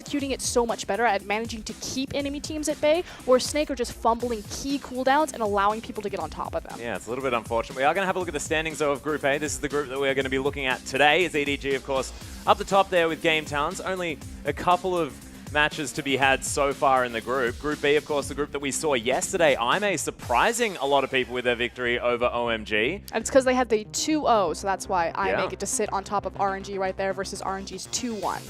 executing it so much better at managing to keep enemy teams at bay, where Snake are just fumbling key cooldowns and allowing people to get on top of them. Yeah, it's a little bit unfortunate. We are going to have a look at the standings, though, of Group A. This is the group that we're going to be looking at today. Is EDG, of course, up the top there with game talents. Only a couple of matches to be had so far in the group. Group B, of course, the group that we saw yesterday. IMA surprising a lot of people with their victory over OMG. And it's because they had the 2-0, so that's why IMA get to sit on top of RNG right there versus RNG's 2-1.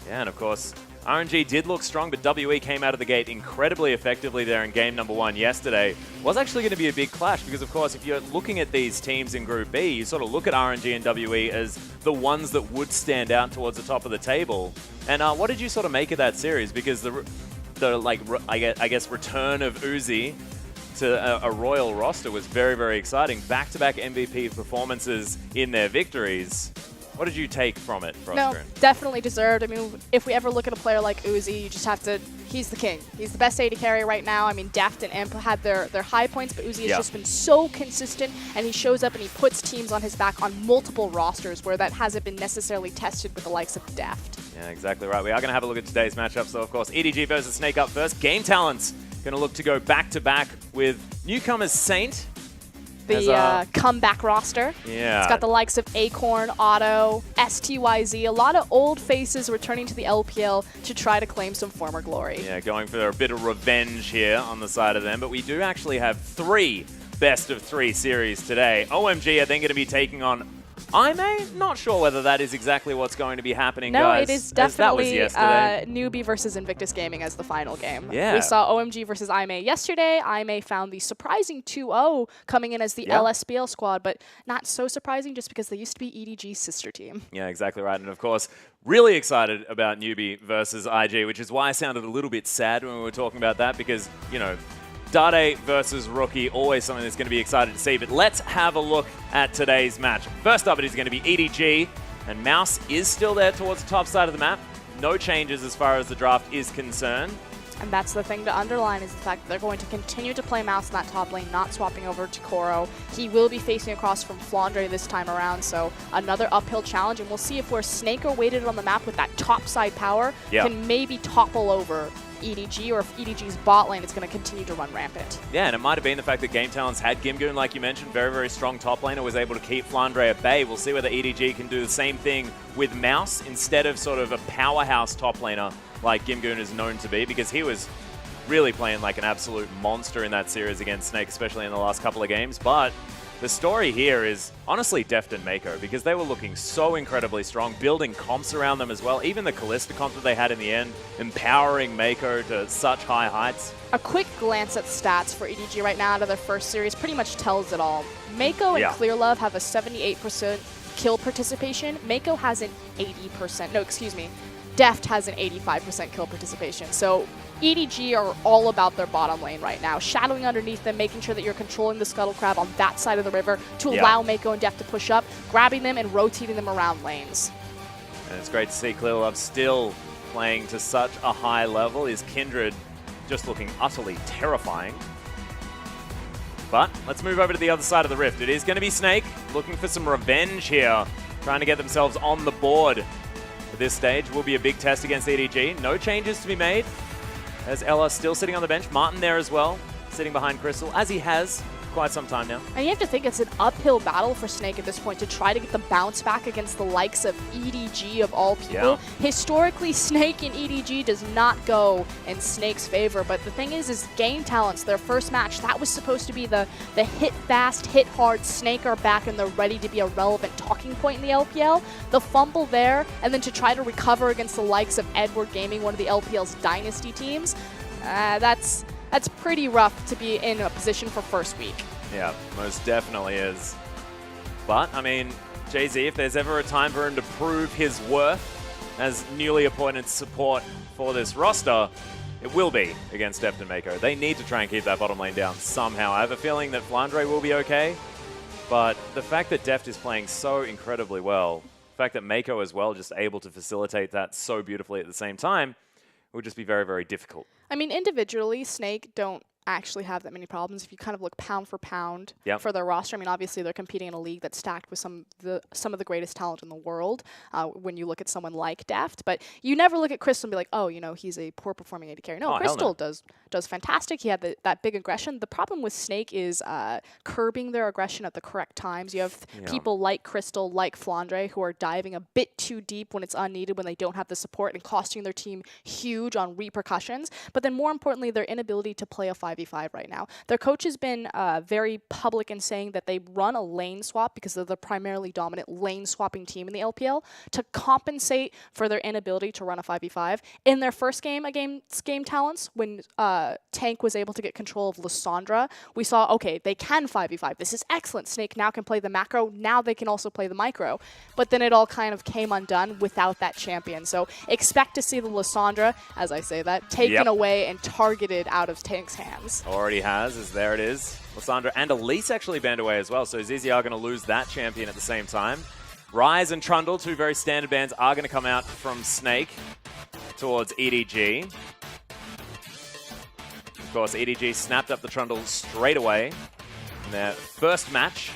Yeah, and of course, RNG did look strong, but WE came out of the gate incredibly effectively there in game number 1 yesterday. Was actually going to be a big clash because, of course, if you're looking at these teams in Group B, you sort of look at RNG and WE as the ones that would stand out towards the top of the table. And what did you sort of make of that series? Because I guess return of Uzi to a royal roster was very, very exciting. Back-to-back MVP performances in their victories. What did you take from it, Frostgren? No, definitely deserved. I mean, if we ever look at a player like Uzi, you just have to, he's the king. He's the best AD carry right now. I mean, Deft and Imp had their high points, but Uzi has just been so consistent, and he shows up and he puts teams on his back on multiple rosters where that hasn't been necessarily tested with the likes of Deft. Yeah, exactly right. We are going to have a look at today's matchups, though, of course. EDG versus Snake up first. Game Talents going to look to go back-to-back with newcomers Saint. The comeback roster. Yeah. It's got the likes of Acorn, Otto, STYZ, a lot of old faces returning to the LPL to try to claim some former glory. Yeah, going for a bit of revenge here on the side of them. But we do actually have 3 best-of-3 series today. OMG are then going to be taking on IMA. Not sure whether that is exactly what's going to be happening, no, guys. No, it is definitely that was Newbee versus Invictus Gaming as the final game. Yeah. We saw OMG versus IMA yesterday. IMA found the surprising 2-0 coming in as the LSBL squad, but not so surprising just because they used to be EDG's sister team. Yeah, exactly right. And of course, really excited about Newbee versus IG, which is why I sounded a little bit sad when we were talking about that because, you know, Dade versus Rookie, always something that's going to be excited to see. But let's have a look at today's match. First up, it is going to be EDG, and Mouse is still there towards the top side of the map. No changes as far as the draft is concerned. And that's the thing to underline is the fact that they're going to continue to play Mouse in that top lane, not swapping over to Koro. He will be facing across from Flandre this time around, so another uphill challenge. And we'll see if where Snake are weighted on the map with that top side power can maybe topple over EDG, or if EDG's bot lane is going to continue to run rampant. Yeah, and it might have been the fact that Game Talents had Gimgoon, like you mentioned, very, very strong top laner, was able to keep Flandre at bay. We'll see whether EDG can do the same thing with Mouse instead of sort of a powerhouse top laner like Gimgoon is known to be, because he was really playing like an absolute monster in that series against Snake, especially in the last couple of games. But the story here is honestly Deft and Meiko, because they were looking so incredibly strong, building comps around them as well. Even the Kalista comp that they had in the end, empowering Meiko to such high heights. A quick glance at stats for EDG right now out of their first series pretty much tells it all. Meiko and clearlove have a 78% kill participation. Meiko has an 80%, no, excuse me. Deft has an 85% kill participation. So EDG are all about their bottom lane right now, shadowing underneath them, making sure that you're controlling the Scuttle Crab on that side of the river to allow Meiko and Deft to push up, grabbing them and rotating them around lanes. And it's great to see clearlove still playing to such a high level. Is Kindred just looking utterly terrifying. But let's move over to the other side of the rift. It is going to be Snake looking for some revenge here, trying to get themselves on the board. At this stage will be a big test against EDG. No changes to be made, as Ella still sitting on the bench. Martin there as well, sitting behind Krystal, as he has quite some time now. And you have to think it's an uphill battle for Snake at this point to try to get the bounce back against the likes of EDG of all people. Yeah. Historically, Snake and EDG does not go in Snake's favor, but the thing is Game Talents, their first match, that was supposed to be the hit fast, hit hard, Snake are back and they're ready to be a relevant talking point in the LPL. The fumble there, and then to try to recover against the likes of Edward Gaming, one of the LPL's dynasty teams, that's pretty rough to be in a position for first week. Yeah, most definitely is. But, I mean, Jay-Z, if there's ever a time for him to prove his worth as newly appointed support for this roster, it will be against Deft and Meiko. They need to try and keep that bottom lane down somehow. I have a feeling that Flandre will be okay, but the fact that Deft is playing so incredibly well, the fact that Meiko as well just able to facilitate that so beautifully at the same time, will just be very, very difficult. I mean, individually, Snake don't actually have that many problems. If you kind of look pound for pound for their roster, I mean, obviously they're competing in a league that's stacked with some of the greatest talent in the world when you look at someone like Deft. But you never look at Krystal and be like, oh, you know, he's a poor performing AD carry. No, Krystal does fantastic. He had that big aggression. The problem with Snake is curbing their aggression at the correct times. You have people like Krystal, like Flandre, who are diving a bit too deep when it's unneeded, when they don't have the support, and costing their team huge on repercussions. But then more importantly, their inability to play a 5v5 right now. Their coach has been very public in saying that they run a lane swap because they're the primarily dominant lane swapping team in the LPL to compensate for their inability to run a 5v5. In their first game against Game Talents, when Tank was able to get control of Lissandra, we saw, okay, they can 5v5. This is excellent. Snake now can play the macro. Now they can also play the micro. But then it all kind of came undone without that champion. So expect to see the Lissandra, as I say that, taken away and targeted out of Tank's hands. Already has, as there it is. Lissandra and Elise actually banned away as well, so ZZR are going to lose that champion at the same time. Ryze and Trundle, two very standard bans, are going to come out from Snake towards EDG. Of course, EDG snapped up the Trundle straight away in their first match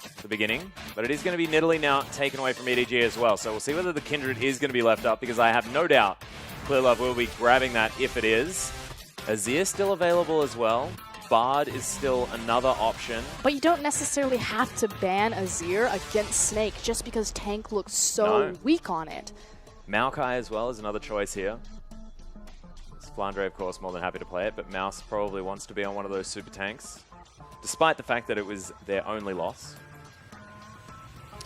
at the beginning, but it is going to be Nidalee now taken away from EDG as well, so we'll see whether the Kindred is going to be left up, because I have no doubt clearlove will be grabbing that if it is. Azir still available as well. Bard is still another option. But you don't necessarily have to ban Azir against Snake just because Tank looks so weak on it. Maokai as well is another choice here. Flandre, of course, more than happy to play it, but Mouse probably wants to be on one of those super tanks, despite the fact that it was their only loss.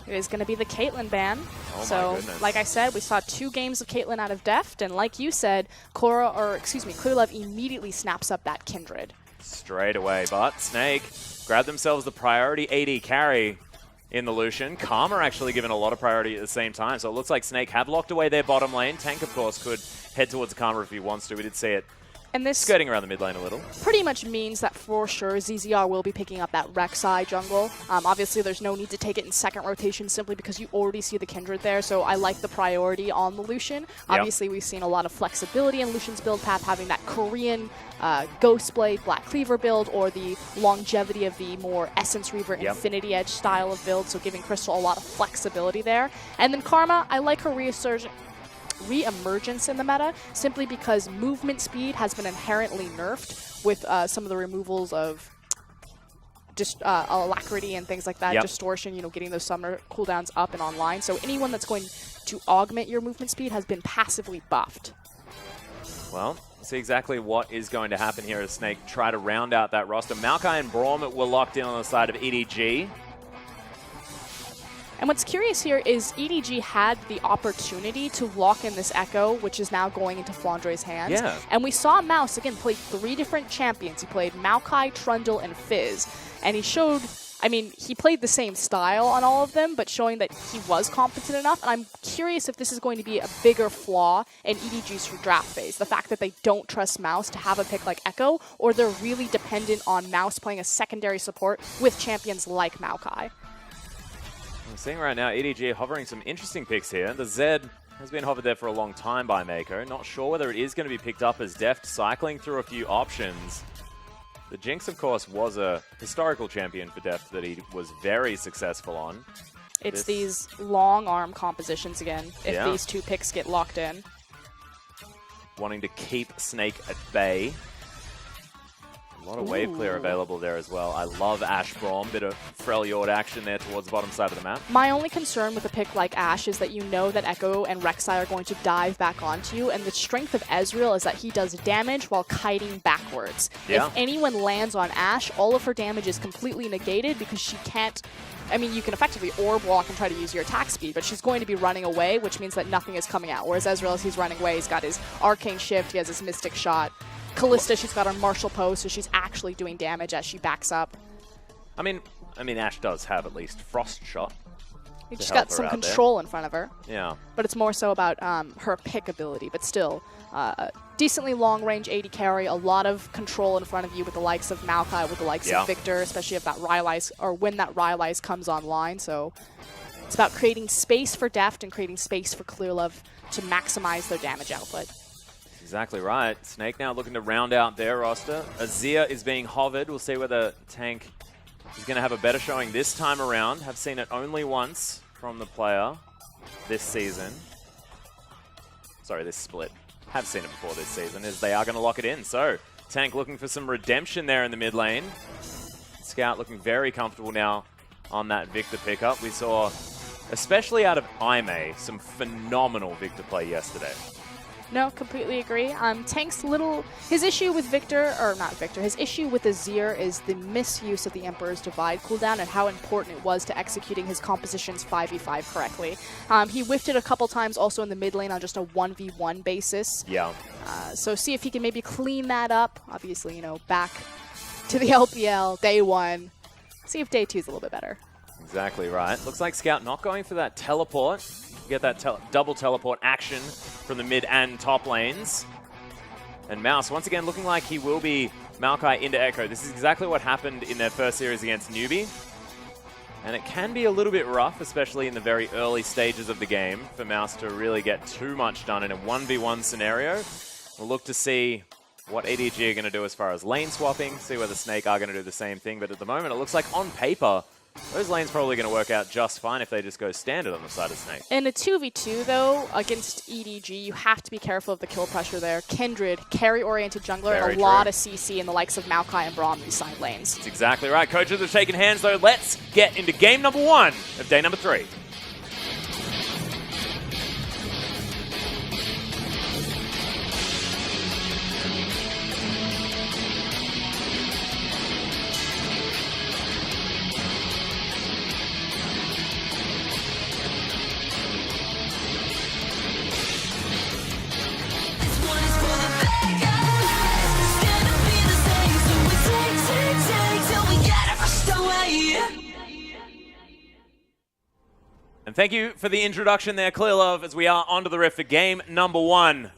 It is going to be the Caitlyn ban. Oh so, like I said, we saw 2 games of Caitlyn out of Deft, and like you said, clearlove immediately snaps up that Kindred. Straight away, but Snake grabbed themselves the priority AD carry in the Lucian. Karma actually given a lot of priority at the same time, so it looks like Snake have locked away their bottom lane. Tank, of course, could head towards Karma if he wants to. We did see it and this skirting around the mid lane a little. Pretty much means that for sure ZZR will be picking up that Rek'Sai jungle. Obviously, there's no need to take it in second rotation simply because you already see the Kindred there, so I like the priority on the Lucian. Obviously, we've seen a lot of flexibility in Lucian's build path, having that Korean Ghostblade, Black Cleaver build, or the longevity of the more Essence Reaver, Infinity Edge style of build, so giving Krystal a lot of flexibility there. And then Karma, I like her re-emergence in the meta simply because movement speed has been inherently nerfed with some of the removals of alacrity and things like that, distortion, you know, getting those summoner cooldowns up and online. So anyone that's going to augment your movement speed has been passively buffed. Well, see exactly what is going to happen here as Snake try to round out that roster. Maokai and Braum were locked in on the side of EDG. And what's curious here is EDG had the opportunity to lock in this Ekko, which is now going into Flandre's hands. Yeah. And we saw Mouse, again, play 3 different champions. He played Maokai, Trundle, and Fizz. And he showed, I mean, he played the same style on all of them, but showing that he was competent enough. And I'm curious if this is going to be a bigger flaw in EDG's draft phase. The fact that they don't trust Mouse to have a pick like Ekko, or they're really dependent on Mouse playing a secondary support with champions like Maokai. I'm seeing right now EDG hovering some interesting picks here. The Zed has been hovered there for a long time by Meiko. Not sure whether it is going to be picked up as Deft cycling through a few options. The Jinx, of course, was a historical champion for Deft that he was very successful on. It's these long arm compositions again, if these 2 picks get locked in. Wanting to keep Snake at bay. A lot of wave clear available there as well. I love Ashe Braum. Bit of Freljord action there towards the bottom side of the map. My only concern with a pick like Ashe is that you know that Ekko and Rek'Sai are going to dive back onto you, and the strength of Ezreal is that he does damage while kiting backwards. If anyone lands on Ashe, all of her damage is completely negated because she can't... I mean, you can effectively orb walk and try to use your attack speed, but she's going to be running away, which means that nothing is coming out. Whereas Ezreal, as he's running away, he's got his Arcane Shift, he has his Mystic Shot. Kalista, she's got her Martial Pose, so she's actually doing damage as she backs up. I mean, Ashe does have at least Frost Shot. She's got some control in front of her. Yeah. But it's more so about her pick ability, but still, decently long-range AD carry, a lot of control in front of you with the likes of Maokai, with the likes of Viktor, especially if that Ryze, or when that Ryze comes online. So it's about creating space for Deft and creating space for clearlove to maximize their damage output. Exactly right. Snake now looking to round out their roster. Azir is being hovered. We'll see whether Tank is going to have a better showing this time around. Have seen it only once from the player this season. Sorry, this split. Have seen it before this season, as they are going to lock it in. So, Tank looking for some redemption there in the mid lane. Scout looking very comfortable now on that Viktor pickup. We saw, especially out of Aime, some phenomenal Viktor play yesterday. No, completely agree. Tank's his issue with his issue with Azir is the misuse of the Emperor's Divide cooldown and how important it was to executing his compositions 5v5 correctly. He whiffed it a couple times also in the mid lane on just a 1v1 basis. Yeah. So see if he can maybe clean that up. Obviously, you know, back to the LPL, day one. See if day two is a little bit better. Exactly right. Looks like Scout not going for that teleport. Get that double teleport action from the mid and top lanes. And Mouse, once again, looking like he will be Maokai into Ekko. This is exactly what happened in their first series against Newbee. And it can be a little bit rough, especially in the very early stages of the game, for Mouse to really get too much done in a 1v1 scenario. We'll look to see what EDG are going to do as far as lane swapping, see whether Snake are going to do the same thing. But at the moment, it looks like on paper, those lanes probably going to work out just fine if they just go standard on the side of Snake. In a 2v2, though, against EDG, you have to be careful of the kill pressure there. Kindred, carry-oriented jungler, Very and a lot of CC in the likes of Maokai and Braum in these side lanes. That's exactly right. Coaches have shaken hands, though. Let's get into game number 1 of day number 3. And thank you for the introduction there, clearlove, as we are onto the rift for game number 1.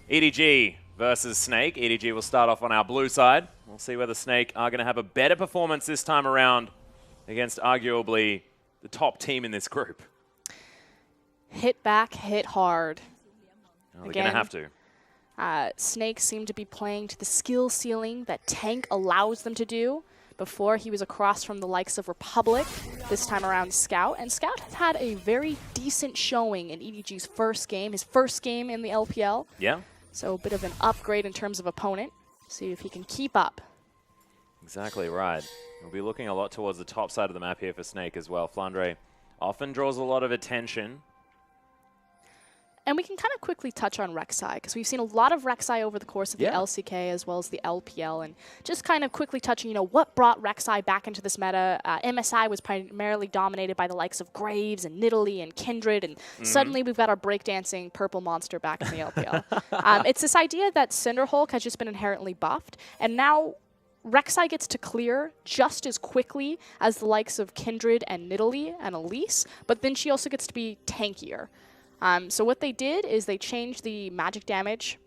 EDG versus Snake. EDG will start off on our blue side. We'll see whether Snake are going to have a better performance this time around against arguably the top team in this group. Hit back, hit hard. Well, they're going to have to. Snake seemed to be playing to the skill ceiling that Tank allows them to do. Before, he was across from the likes of Republic, this time around Scout. And Scout has had a very decent showing in EDG's first game, his first game in the LPL. Yeah. So a bit of an upgrade in terms of opponent. See if he can keep up. Exactly right. We'll be looking a lot towards the top side of the map here for Snake as well. Flandre often draws a lot of attention. And we can kind of quickly touch on Rek'Sai, because we've seen a lot of Rek'Sai over the course of the LCK as well as the LPL. And just kind of quickly touching, you know, what brought Rek'Sai back into this meta. MSI was primarily dominated by the likes of Graves and Nidalee and Kindred. And suddenly we've got our breakdancing purple monster back in the LPL. It's this idea that Cinderhulk has just been inherently buffed. And now Rek'Sai gets to clear just as quickly as the likes of Kindred and Nidalee and Elise. But then she also gets to be tankier. So what they did is they changed the magic damage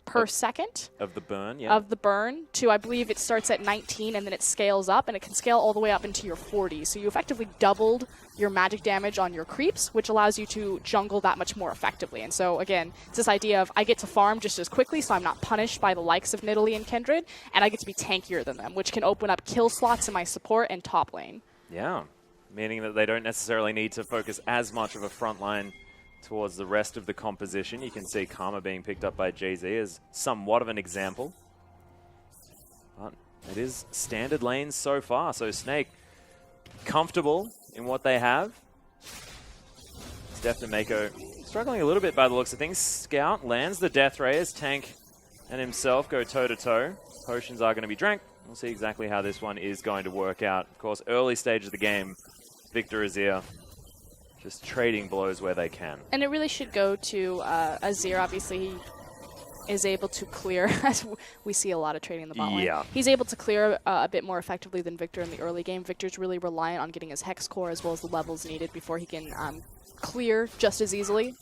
per second. Of the burn, yeah. Of the burn to, I believe it starts at 19 and then it scales up, and it can scale all the way up into your 40s. So you effectively doubled your magic damage on your creeps, which allows you to jungle that much more effectively. And so again, it's this idea of I get to farm just as quickly so I'm not punished by the likes of Nidalee and Kindred, and I get to be tankier than them, which can open up kill slots in my support and top lane. Yeah, meaning that they don't necessarily need to focus as much of a front line towards the rest of the composition. You can see Karma being picked up by Jiezou as somewhat of an example. But it is standard lanes so far, so Snake comfortable in what they have. It's deft and meiko struggling a little bit by the looks of things. Scout lands the death ray as Tank and himself go toe-to-toe. Potions are going to be drank. We'll see exactly how this one is going to work out. Of course, early stage of the game, Viktor Azir just trading blows where they can. And it really should go to Azir. Obviously, he is able to clear, as we see a lot of trading in the bot lane. He's able to clear a bit more effectively than Viktor in the early game. Viktor's really reliant on getting his Hex Core as well as the levels needed before he can clear just as easily.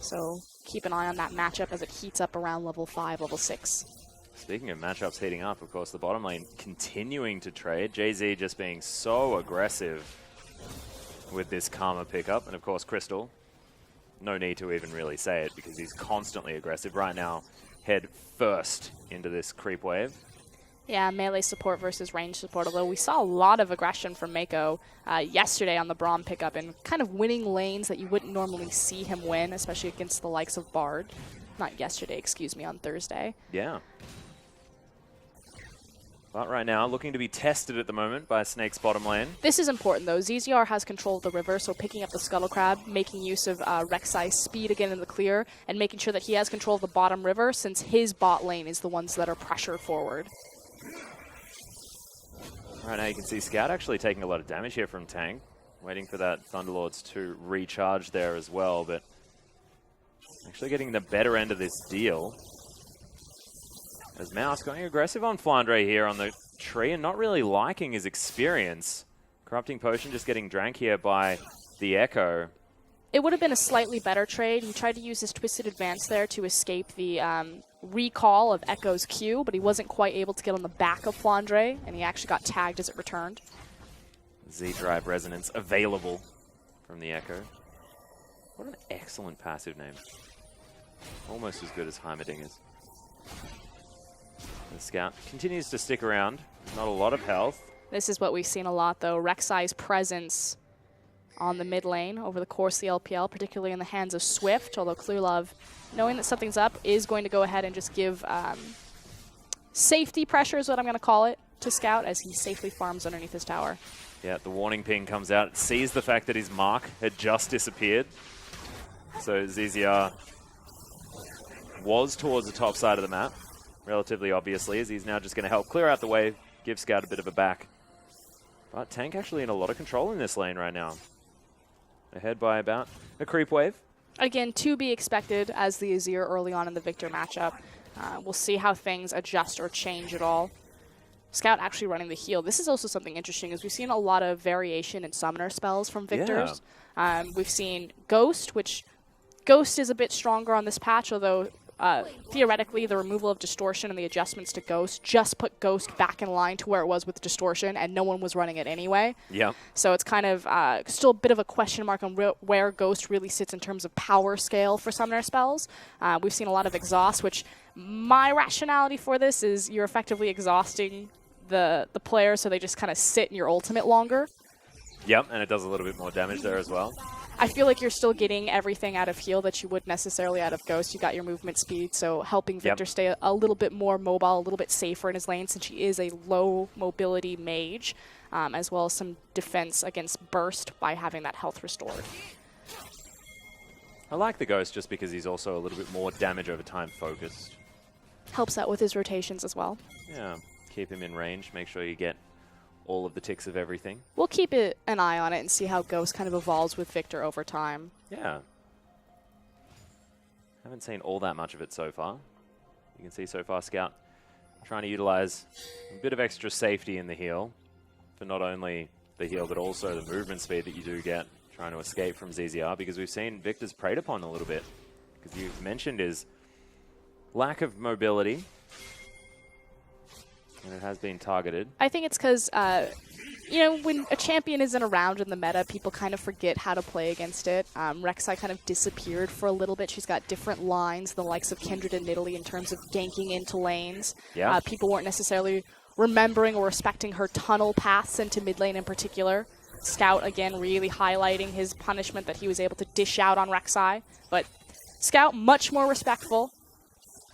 So keep an eye on that matchup as it heats up around level 5, level 6. Speaking of matchups heating up, of course, the bottom lane continuing to trade. Jiezou just being so aggressive with this Karma pickup, and of course Krystal no need to even really say it because he's constantly aggressive right now. Head first into this creep wave. Yeah, melee support versus range support, although we saw a lot of aggression from meiko yesterday on the Braum pickup and kind of winning lanes that you wouldn't normally see him win, especially against the likes of Bard. Not yesterday, excuse me, on Thursday. Yeah. But right now, looking to be tested at the moment by Snake's bottom lane. This is important, though. ZZR has control of the river, so picking up the Scuttle Crab, making use of Rek'Sai's speed again in the clear, and making sure that he has control of the bottom river since his bot lane is the ones that are pressure forward. Right now you can see Scout actually taking a lot of damage here from Tank. Waiting for that Thunderlords to recharge there as well, but actually getting the better end of this deal. As Mouse going aggressive on Flandre here on the tree and not really liking his experience. Corrupting Potion just getting drank here by the Ekko. It would have been a slightly better trade. He tried to use his Twisted Advance there to escape the recall of Ekko's Q, but he wasn't quite able to get on the back of Flandre, and he actually got tagged as it returned. Z-Drive Resonance available from the Ekko. What an excellent passive name. Almost as good as Heimerdinger's. The Scout continues to stick around. Not a lot of health. This is what we've seen a lot, though. Rek'Sai's presence on the mid lane over the course of the LPL, particularly in the hands of Swift, although clearlove, knowing that something's up, is going to go ahead and just give safety pressure, is what I'm going to call it, to Scout as he safely farms underneath his tower. Yeah, the warning ping comes out. It sees the fact that his mark had just disappeared. So ZZR was towards the top side of the map, relatively obviously, as he's now just going to help clear out the wave, give Scout a bit of a back. But Tank actually in a lot of control in this lane right now. Ahead by about a creep wave. Again, to be expected as the Azir early on in the Viktor matchup. We'll see how things adjust or change at all. Scout actually running the heal. This is also something interesting, as we've seen a lot of variation in summoner spells from Viktors. Yeah. We've seen Ghost, which Ghost is a bit stronger on this patch, although theoretically the removal of Distortion and the adjustments to Ghost just put Ghost back in line to where it was with Distortion, and no one was running it anyway. Yeah. So it's kind of still a bit of a question mark on where Ghost really sits in terms of power scale for summoner spells. We've seen a lot of exhaust, which my rationality for this is you're effectively exhausting the player, so they just kind of sit in your ultimate longer. Yep, and it does a little bit more damage there as well. I feel like you're still getting everything out of heal that you would necessarily out of Ghost. You got your movement speed, so helping Viktor stay a little bit more mobile, a little bit safer in his lane since he is a low mobility mage, as well as some defense against burst by having that health restored. I like the Ghost just because he's also a little bit more damage over time focused. Helps out with his rotations as well. Yeah, keep him in range, make sure you get all of the ticks of everything. We'll keep an eye on it and see how Ghost kind of evolves with Viktor over time. Yeah. Haven't seen all that much of it so far. You can see so far Scout trying to utilize a bit of extra safety in the heal for not only the heal but also the movement speed that you do get trying to escape from ZZR, because we've seen Viktor's preyed upon a little bit. Because you've mentioned his lack of mobility. And it has been targeted. I think it's because, you know, when a champion isn't around in the meta, people kind of forget how to play against it. Rek'Sai kind of disappeared for a little bit. She's got different lines, the likes of Kindred and Nidalee, in terms of ganking into lanes. Yeah. People weren't necessarily remembering or respecting her tunnel paths into mid lane in particular. Scout, again, really highlighting his punishment that he was able to dish out on Rek'Sai. But Scout, much more respectful.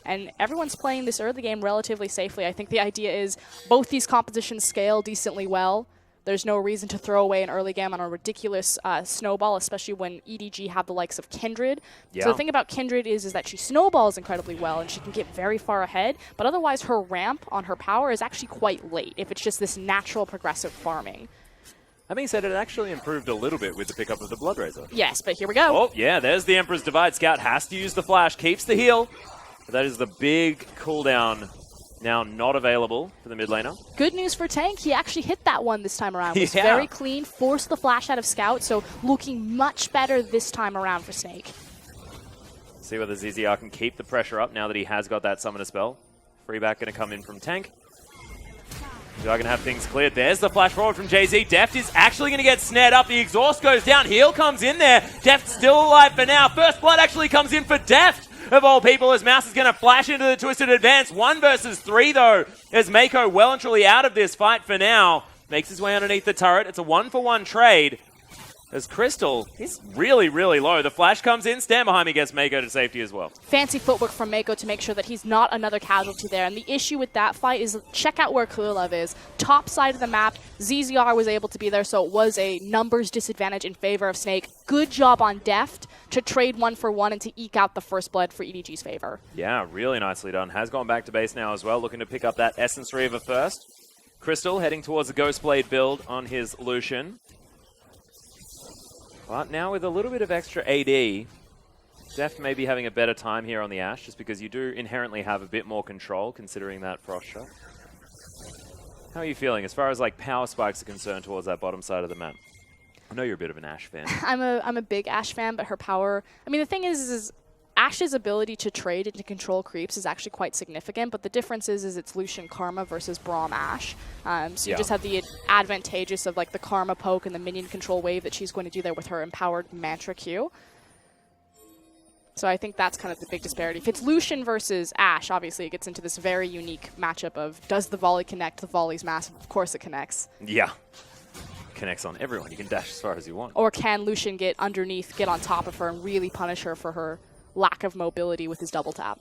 And everyone's playing this early game relatively safely. I think the idea is both these compositions scale decently well. There's no reason to throw away an early game on a ridiculous snowball, especially when EDG have the likes of Kindred. Yeah. So the thing about Kindred is that she snowballs incredibly well and she can get very far ahead, but otherwise her ramp on her power is actually quite late if it's just this natural progressive farming. That being said, it actually improved a little bit with the pickup of the Blood Razor. Yes, but here we go. Oh, yeah, there's the Emperor's Divide. Scout has to use the flash, keeps the heal. But that is the big cooldown now not available for the mid laner. Good news for Tank. He actually hit that one this time around. It was very clean, forced the flash out of Scout, so looking much better this time around for Snake. See whether ZZR can keep the pressure up now that he has got that summoner spell. Free back going to come in from Tank. We are going to have things cleared. There's the flash forward from Jiezou. Deft is actually going to get snared up. The exhaust goes down. Heal comes in there. Deft still alive for now. First blood actually comes in for Deft, of all people, as Mouse is going to flash into the Twisted Advance. 1 versus 3, though, as meiko well and truly out of this fight for now. Makes his way underneath the turret. It's a 1-for-1 trade. As Krystal, he's really, really low. The flash comes in, stand behind me, gets meiko to safety as well. Fancy footwork from meiko to make sure that he's not another casualty there. And the issue with that fight is check out where clearlove is. Top side of the map, ZZR was able to be there, so it was a numbers disadvantage in favor of Snake. Good job on Deft to trade 1-for-1 and to eke out the first blood for EDG's favor. Yeah, really nicely done. Has gone back to base now as well, looking to pick up that Essence Reaver first. Krystal heading towards the Ghostblade build on his Lucian. But now with a little bit of extra AD, Deft may be having a better time here on the Ashe, just because you do inherently have a bit more control, considering that frost shot. How are you feeling as far as like power spikes are concerned towards that bottom side of the map? I know you're a bit of an Ashe fan. I'm a big Ashe fan, but her power... I mean, the thing is Ashe's ability to trade and to control creeps is actually quite significant, but the difference is it's Lucian Karma versus Braum Ashe. So you just have the advantageous of like the Karma poke and the minion control wave that she's going to do there with her empowered Mantra Q. So I think that's kind of the big disparity. If it's Lucian versus Ashe, obviously it gets into this very unique matchup of does the volley connect? The volley's massive. Of course it connects. Yeah. Connects on everyone. You can dash as far as you want. Or can Lucian get underneath, get on top of her, and really punish her for her lack of mobility with his double tap?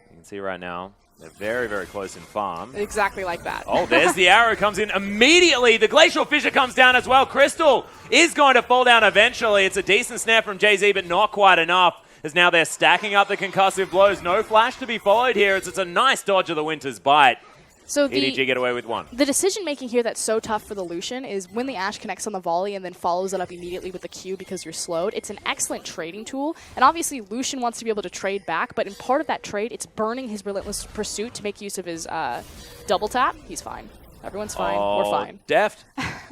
You can see right now, they're very, very close in farm. Exactly like that. Oh, there's the arrow comes in immediately. The Glacial Fissure comes down as well. Krystal is going to fall down eventually. It's a decent snap from Jiezou, but not quite enough, as now they're stacking up the concussive blows. No flash to be followed here. It's a nice dodge of the Winter's Bite. So EDG get away with 1. The decision-making here that's so tough for the Lucian is when the Ashe connects on the volley and then follows it up immediately with the Q because you're slowed. It's an excellent trading tool, and obviously Lucian wants to be able to trade back, but in part of that trade, it's burning his Relentless Pursuit to make use of his double tap. He's fine. Everyone's fine. We're fine. Deft.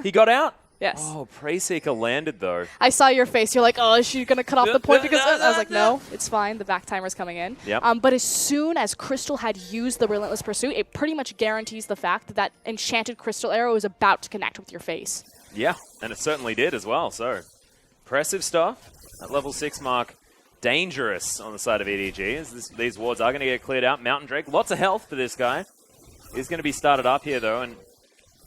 He got out? Yes. Oh, Preyseeker landed, though. I saw your face. You're like, oh, is she going to cut off the point? Because I was like, no, it's fine. The back timer's coming in. Yep. But as soon as Krystal had used the Relentless Pursuit, it pretty much guarantees the fact that that enchanted Krystal arrow is about to connect with your face. Yeah, and it certainly did as well. So, impressive stuff. At level 6 mark, dangerous on the side of EDG, as these wards are going to get cleared out. Mountain Drake, lots of health for this guy. He's going to be started up here, though, and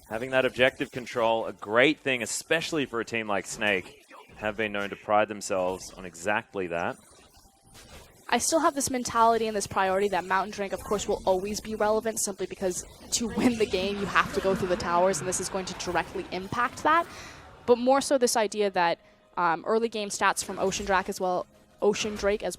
having that objective control, a great thing, especially for a team like Snake, have been known to pride themselves on exactly that. I still have this mentality and this priority that Mountain Drake, of course, will always be relevant simply because to win the game, you have to go through the towers, and this is going to directly impact that. But more so this idea that early game stats from Ocean Drake as well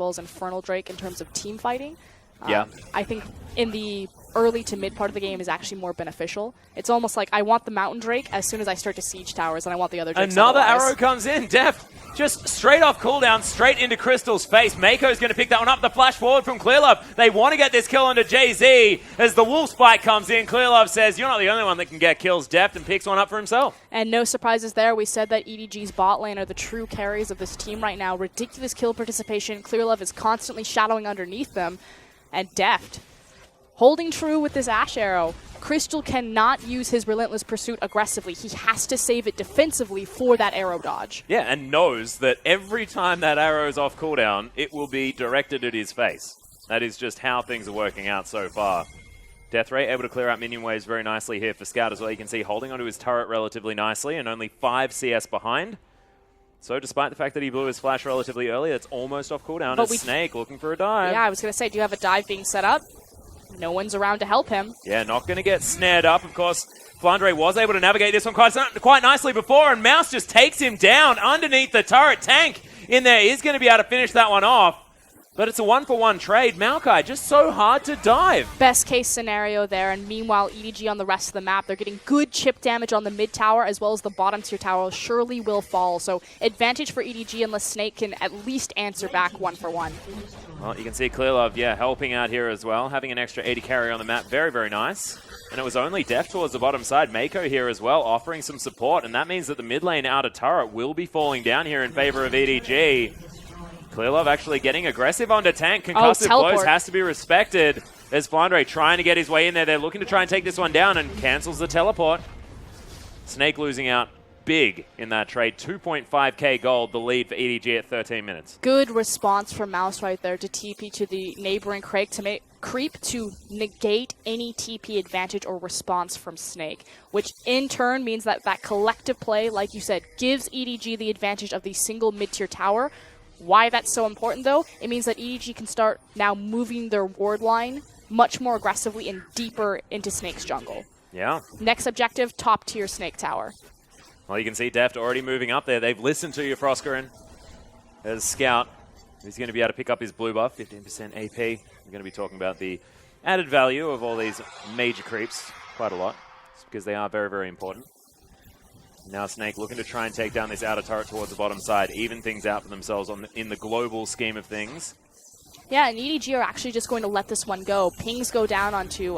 as Infernal Drake in terms of team fighting, I think in the early to mid part of the game is actually more beneficial. It's almost like I want the Mountain Drake as soon as I start to siege towers, and I want the other Drakes. Another otherwise. arrow comes in. Deft just straight off cooldown, straight into Krystal's face. meiko's going to pick that one up. The flash forward from clearlove. They want to get this kill onto Jiezou as the wolf spike comes in. clearlove says, you're not the only one that can get kills. Deft, and picks one up for himself. And no surprises there. We said that EDG's bot lane are the true carries of this team right now. Ridiculous kill participation. clearlove is constantly shadowing underneath them. And Deft holding true with this Ashe arrow. Krystal cannot use his Relentless Pursuit aggressively. He has to save it defensively for that arrow dodge. Yeah, and knows that every time that arrow is off cooldown, it will be directed at his face. That is just how things are working out so far. Deathray able to clear out minion waves very nicely here for Scout as well. You can see holding onto his turret relatively nicely and only 5 CS behind. So despite the fact that he blew his flash relatively early, it's almost off cooldown. As Snake looking for a dive. Yeah, I was going to say, do you have a dive being set up? No one's around to help him. Yeah, not going to get snared up. Of course, Flandre was able to navigate this one quite nicely before, and Mouse just takes him down underneath the turret. Tank in there is going to be able to finish that one off. But it's a 1-for-1 trade. Maokai just so hard to dive. Best case scenario there, and meanwhile, EDG on the rest of the map, they're getting good chip damage on the mid tower as well as the bottom tier tower surely will fall. So advantage for EDG unless Snake can at least answer back 1-for-1. Well, you can see clearlove, yeah, helping out here as well. Having an extra 80 carry on the map, very, very nice. And it was only Deft towards the bottom side. meiko here as well, offering some support, and that means that the mid lane outer turret will be falling down here in favor of EDG. clearlove actually getting aggressive onto tank. Concussive blows has to be respected. There's Flandre trying to get his way in there. They're looking to try and take this one down and cancels the teleport. Snake losing out big in that trade. 2.5k gold, the lead for EDG at 13 minutes. Good response from Mouse right there to TP to the neighboring creep to negate any TP advantage or response from Snake, which in turn means that that collective play, like you said, gives EDG the advantage of the single mid-tier tower. Why that's so important, though, it means that EDG can start now moving their ward line much more aggressively and deeper into Snake's jungle. Yeah. Next objective, top-tier Snake tower. Well, you can see Deft already moving up there. They've listened to you, Froskerin. There's Scout. He's going to be able to pick up his blue buff, 15% AP. We're going to be talking about the added value of all these major creeps quite a lot, because they are very, very important. Now Snake looking to try and take down this outer turret towards the bottom side, even things out for themselves in the global scheme of things. Yeah, and EDG are actually just going to let this one go. Pings go down onto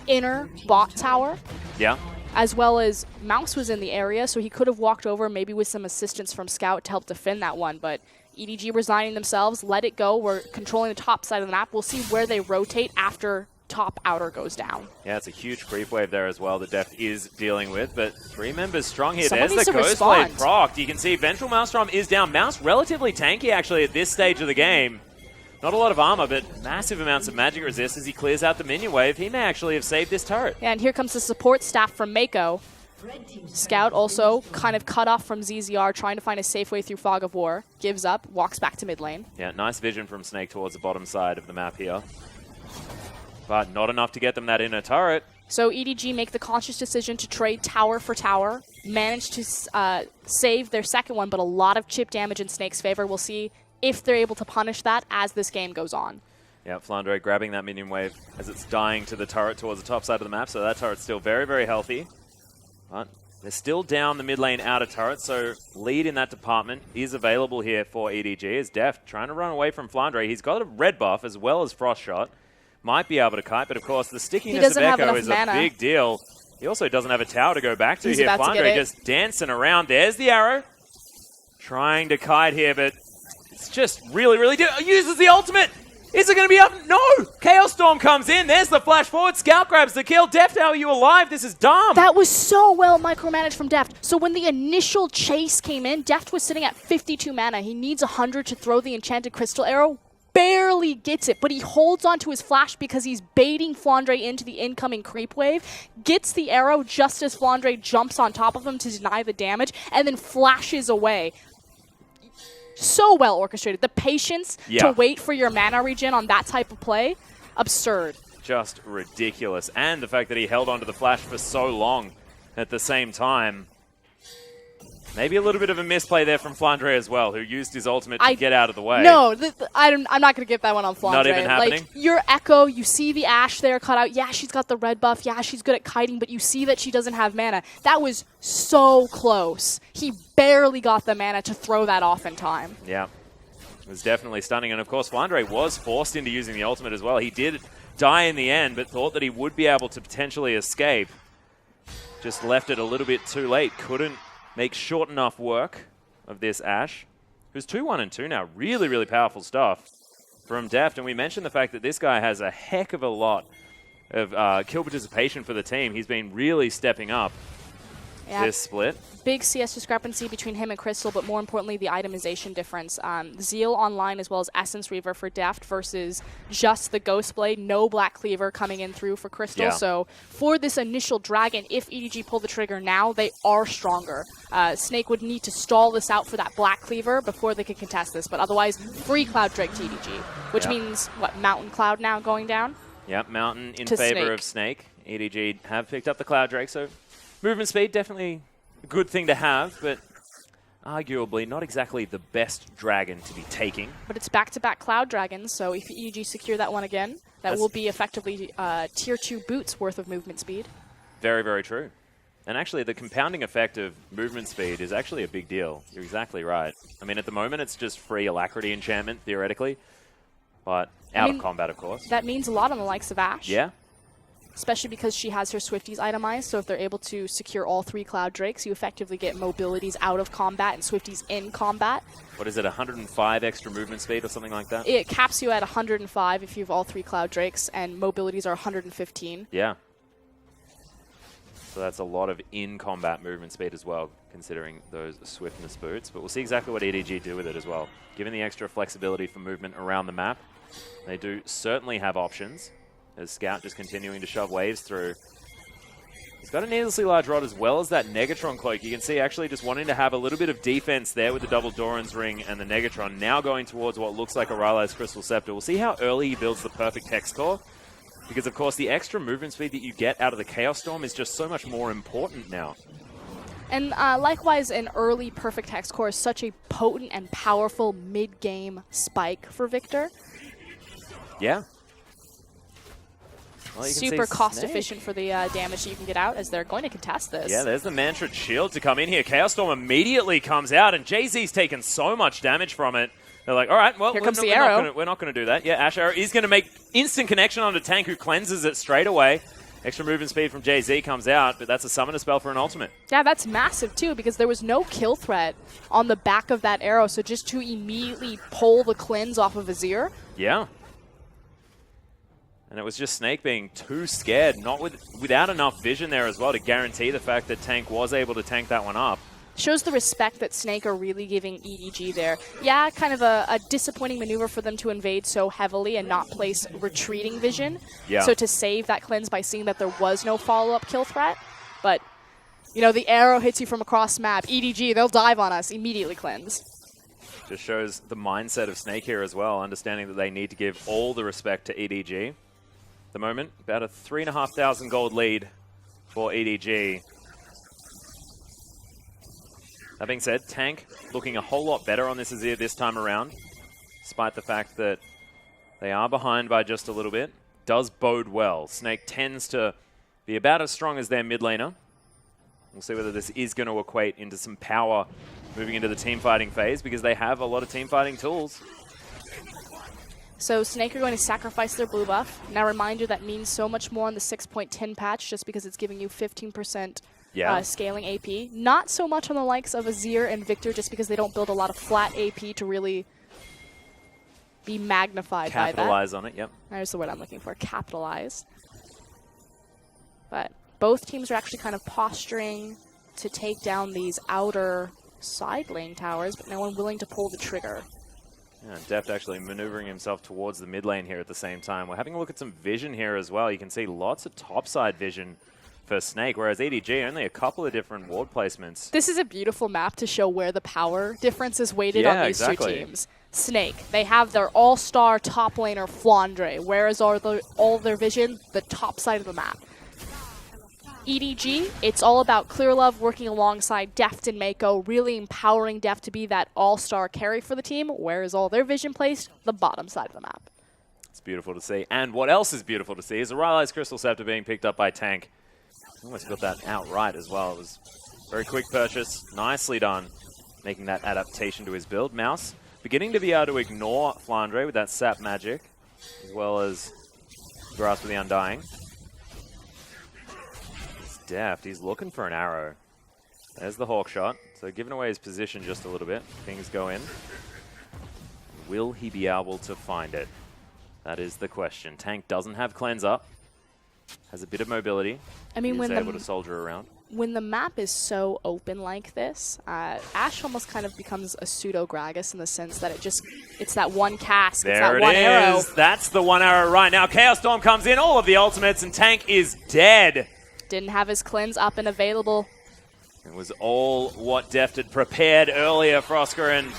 inner bot tower. Yeah. As well as Mouse was in the area, so he could have walked over maybe with some assistance from Scout to help defend that one, but EDG resigning themselves, let it go. We're controlling the top side of the map. We'll see where they rotate after top outer goes down. Yeah, it's a huge creep wave there as well that Deft is dealing with, but 3 members strong here. Someone There's the needs to Ghostblade respond. procced. You can see Ventral Maelstrom is down. Mouse relatively tanky actually at this stage of the game. Not a lot of armor, but massive amounts of magic resist as he clears out the minion wave. He may actually have saved this turret. Yeah, and here comes the support staff from meiko. Scout also kind of cut off from ZZR, trying to find a safe way through Fog of War. Gives up, walks back to mid lane. Yeah, nice vision from Snake towards the bottom side of the map here. But not enough to get them that inner turret. So EDG make the conscious decision to trade tower for tower. Manage to save their second one, but a lot of chip damage in Snake's favor. We'll see if they're able to punish that as this game goes on. Yeah, Flandre grabbing that minion wave as it's dying to the turret towards the top side of the map, so that turret's still very, very healthy. But they're still down the mid lane outer turret, so lead in that department is available here for EDG. As Deft trying to run away from Flandre. He's got a red buff as well as Frost Shot. Might be able to kite, but of course the stickiness of Ekko is a big deal. He also doesn't have a tower to go back to here. Flandre just dancing around. There's the arrow. Trying to kite here, but it's just really, uses the ultimate. Is it going to be up? No! Chaos Storm comes in. There's the flash forward. Scout grabs the kill. Deft, how are you alive? This is dumb. That was so well micromanaged from Deft. So when the initial chase came in, Deft was sitting at 52 mana. He needs 100 to throw the enchanted crystal arrow. Barely gets it, but he holds onto his flash because he's baiting Flandre into the incoming creep wave, gets the arrow just as Flandre jumps on top of him to deny the damage, and then flashes away. So well orchestrated. The patience to wait for your mana regen on that type of play, absurd. Just ridiculous. And the fact that he held onto the flash for so long at the same time. Maybe a little bit of a misplay there from Flandre as well, who used his ultimate to get out of the way. No, I'm not going to give that one on Flandre. Not even happening? Like, you're Ekko, you see the Ashe there cut out. Yeah, she's got the red buff. Yeah, she's good at kiting, but you see that she doesn't have mana. That was so close. He barely got the mana to throw that off in time. Yeah, it was definitely stunning. And of course, Flandre was forced into using the ultimate as well. He did die in the end, but thought that he would be able to potentially escape. Just left it a little bit too late. Couldn't make short enough work of this Ashe, who's 2-1-2 now. Really powerful stuff from Deft. And we mentioned the fact that this guy has a heck of a lot of kill participation for the team. He's been really stepping up this split. Big CS discrepancy between him and Krystal, but more importantly, the itemization difference. Zeal online as well as Essence Reaver for Deft versus just the Ghostblade. No Black Cleaver coming in through for Krystal. Yeah. So for this initial dragon, if EDG pull the trigger now, they are stronger. Snake would need to stall this out for that Black Cleaver before they could contest this. But otherwise, free Cloud Drake to EDG, which means, what, Mountain Cloud now going down? Yep, Mountain in favor of Snake. EDG have picked up the Cloud Drake, so movement speed definitely a good thing to have, but arguably not exactly the best dragon to be taking. But it's back-to-back Cloud Dragons, so if EDG secure that one again, that will be effectively tier 2 boots worth of movement speed. Very true. And actually, the compounding effect of movement speed is actually a big deal. You're exactly right. I mean, at the moment, it's just free Alacrity enchantment, theoretically, but out of combat, of course. That means a lot on the likes of Ashe. Yeah. especially because she has her Swifties itemized. So if they're able to secure all 3 Cloud Drakes, you effectively get mobilities out of combat and Swifties in combat. What is it, 105 extra movement speed or something like that? It caps you at 105 if you have all 3 Cloud Drakes, and mobilities are 115. Yeah. So that's a lot of in-combat movement speed as well, considering those swiftness boots. But we'll see exactly what EDG do with it as well. Given the extra flexibility for movement around the map, they do certainly have options, as Scout just continuing to shove waves through. He's got a needlessly large rod as well as that Negatron cloak. You can see actually just wanting to have a little bit of defense there with the double Doran's ring and the Negatron. Now going towards what looks like a Ryze Crystal Scepter. We'll see how early he builds the perfect Hex Core. Because, of course, the extra movement speed that you get out of the Chaos Storm is just so much more important now. And likewise, an early perfect Hex Core is such a potent and powerful mid-game spike for Viktor. Yeah. Well, super cost efficient for the damage that you can get out, as they're going to contest this. Yeah, there's the Mantra Shield to come in here. Chaos Storm immediately comes out, and Jiezou's taken so much damage from it. They're like, all right, well, here comes the arrow. We're not going to do that. Yeah, Ashe arrow is going to make instant connection onto Tank, who cleanses it straight away. Extra movement speed from Jiezou comes out, but that's a summoner spell for an ultimate. Yeah, that's massive too, because there was no kill threat on the back of that arrow, so just to immediately pull the cleanse off of Azir. Yeah. And it was just Snake being too scared, without enough vision there as well to guarantee the fact that Tank was able to tank that one up. Shows the respect that Snake are really giving EDG there. Yeah, kind of a disappointing maneuver for them to invade so heavily and not place retreating vision. Yeah. So to save that cleanse by seeing that there was no follow-up kill threat. But, you know, the arrow hits you from across map. EDG, they'll dive on us. Immediately cleanse. Just shows the mindset of Snake here as well, understanding that they need to give all the respect to EDG. At the moment, about a 3,500 gold lead for EDG. That being said, Tank looking a whole lot better on this Azir this time around, despite the fact that they are behind by just a little bit. Does bode well. Snake tends to be about as strong as their mid laner. We'll see whether this is going to equate into some power moving into the team fighting phase, because they have a lot of team fighting tools. So Snake are going to sacrifice their blue buff. Now reminder, that means so much more on the 6.10 patch, just because it's giving you 15% scaling AP. Not so much on the likes of Azir and Viktor, just because they don't build a lot of flat AP to really be magnified by that. Capitalize on it, yep. There's the word I'm looking for, capitalize. But both teams are actually kind of posturing to take down these outer side lane towers, but no one willing to pull the trigger. Yeah, Deft actually maneuvering himself towards the mid lane here at the same time. We're having a look at some vision here as well. You can see lots of topside vision for Snake, whereas EDG only a couple of different ward placements. This is a beautiful map to show where the power difference is weighted on these two teams. Snake, they have their all-star top laner Flandre. Where is all their vision? The top side of the map. EDG, it's all about clearlove working alongside Deft and Meiko, really empowering Deft to be that all-star carry for the team. Where is all their vision placed? The bottom side of the map. It's beautiful to see. And what else is beautiful to see is a Ryze Crystal Scepter being picked up by Tank. Almost got that outright as well. It was a very quick purchase. Nicely done, making that adaptation to his build. Mouse beginning to be able to ignore Flandre with that sap magic, as well as Grasp of the Undying. Deft, he's looking for an arrow. There's the Hawk shot. So giving away his position just a little bit. Things go in. Will he be able to find it? That is the question. Tank doesn't have cleanse up. Has a bit of mobility. I mean, when able to soldier around. When the map is so open like this, Ashe almost kind of becomes a pseudo Gragas in the sense that it's that one cast, it's that one arrow. That's the one arrow right now. Chaos Storm comes in, all of the ultimates, and Tank is dead. Didn't have his cleanse up and available. It was all what Deft had prepared earlier for Oscar, and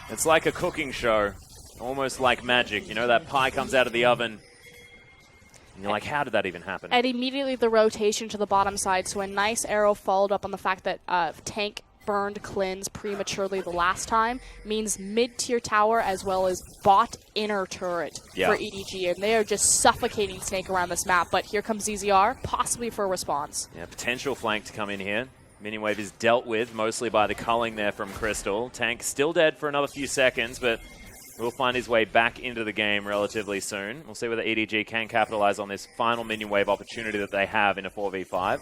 it's like a cooking show. Almost like magic. You know, that pie comes out of the oven. And you're like, how did that even happen? And immediately the rotation to the bottom side. So a nice arrow followed up on the fact that Tank burned cleanse prematurely the last time means mid-tier tower as well as bot inner turret for EDG. And they are just suffocating Snake around this map. But here comes ZZR, possibly for a response. Yeah, potential flank to come in here. Miniwave is dealt with mostly by the culling there from Krystal. Tank still dead for another few seconds, but will find his way back into the game relatively soon. We'll see whether EDG can capitalize on this final minion wave opportunity that they have in a 4v5.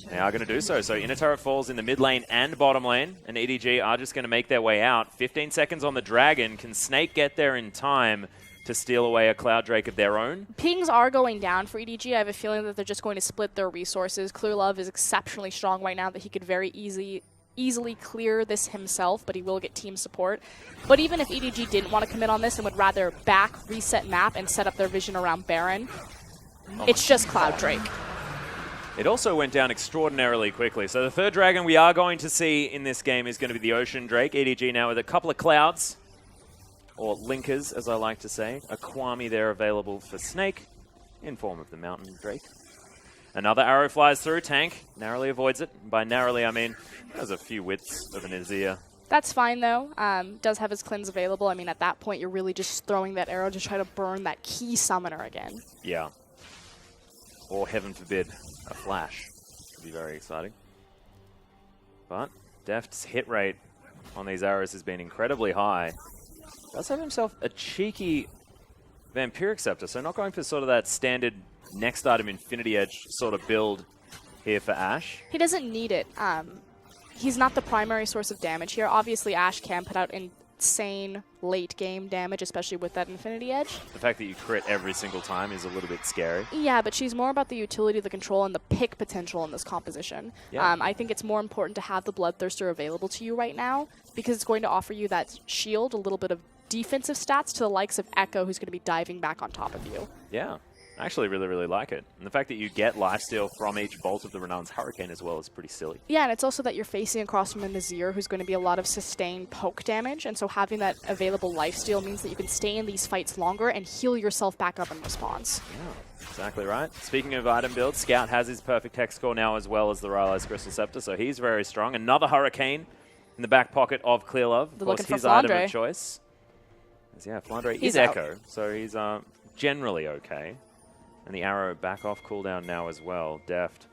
They are going to do so. So inner turret falls in the mid lane and bottom lane, and EDG are just going to make their way out. 15 seconds on the Dragon. Can Snake get there in time to steal away a Cloud Drake of their own? Pings are going down for EDG. I have a feeling that they're just going to split their resources. clearlove is exceptionally strong right now that he could very easily clear this himself, but he will get team support. But even if EDG didn't want to commit on this and would rather back, reset map, and set up their vision around Baron, it's just Cloud Drake. It also went down extraordinarily quickly. So the third dragon we are going to see in this game is going to be the Ocean Drake. EDG now with a couple of clouds, or linkers as I like to say. A Kwami there available for Snake in form of the Mountain Drake. Another arrow flies through. Tank narrowly avoids it. By narrowly I mean there's a few widths of an Azir. That's fine though. Does have his cleanse available. I mean at that point you're really just throwing that arrow to try to burn that key summoner again. Yeah. Or heaven forbid, a flash. Could be very exciting. But Deft's hit rate on these arrows has been incredibly high. Does have himself a cheeky Vampiric Scepter, so not going for sort of that standard next item Infinity Edge sort of build here for Ashe. He doesn't need it. He's not the primary source of damage here. Obviously Ashe can put out insane late game damage, especially with that Infinity Edge. The fact that you crit every single time is a little bit scary. Yeah, but she's more about the utility, the control, and the pick potential in this composition. Yeah. I think it's more important to have the Bloodthirster available to you right now because it's going to offer you that shield, a little bit of defensive stats to the likes of Ekko, who's going to be diving back on top of you. Yeah. I actually really, really like it. And the fact that you get lifesteal from each bolt of the Renon's Hurricane as well is pretty silly. Yeah, and it's also that you're facing across from an Azir who's going to be a lot of sustained poke damage, and so having that available lifesteal means that you can stay in these fights longer and heal yourself back up in response. Yeah, exactly right. Speaking of item builds, Scout has his perfect tech score now as well as the Ryze Crystal Scepter, so he's very strong. Another Hurricane in the back pocket of clearlove. Of course, his item of choice. Yeah, Flandre is Ekko, so he's generally okay. And the arrow back off cooldown now as well. Deft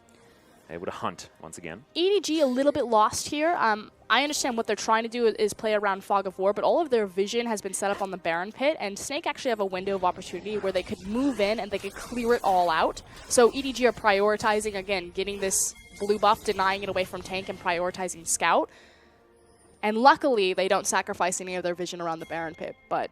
able to hunt once again. EDG a little bit lost here. I understand what they're trying to do is play around Fog of War, but all of their vision has been set up on the Baron Pit, and Snake actually have a window of opportunity where they could move in and they could clear it all out. So EDG are prioritizing, again, getting this blue buff, denying it away from tank, and prioritizing Scout. And luckily, they don't sacrifice any of their vision around the Baron Pit, but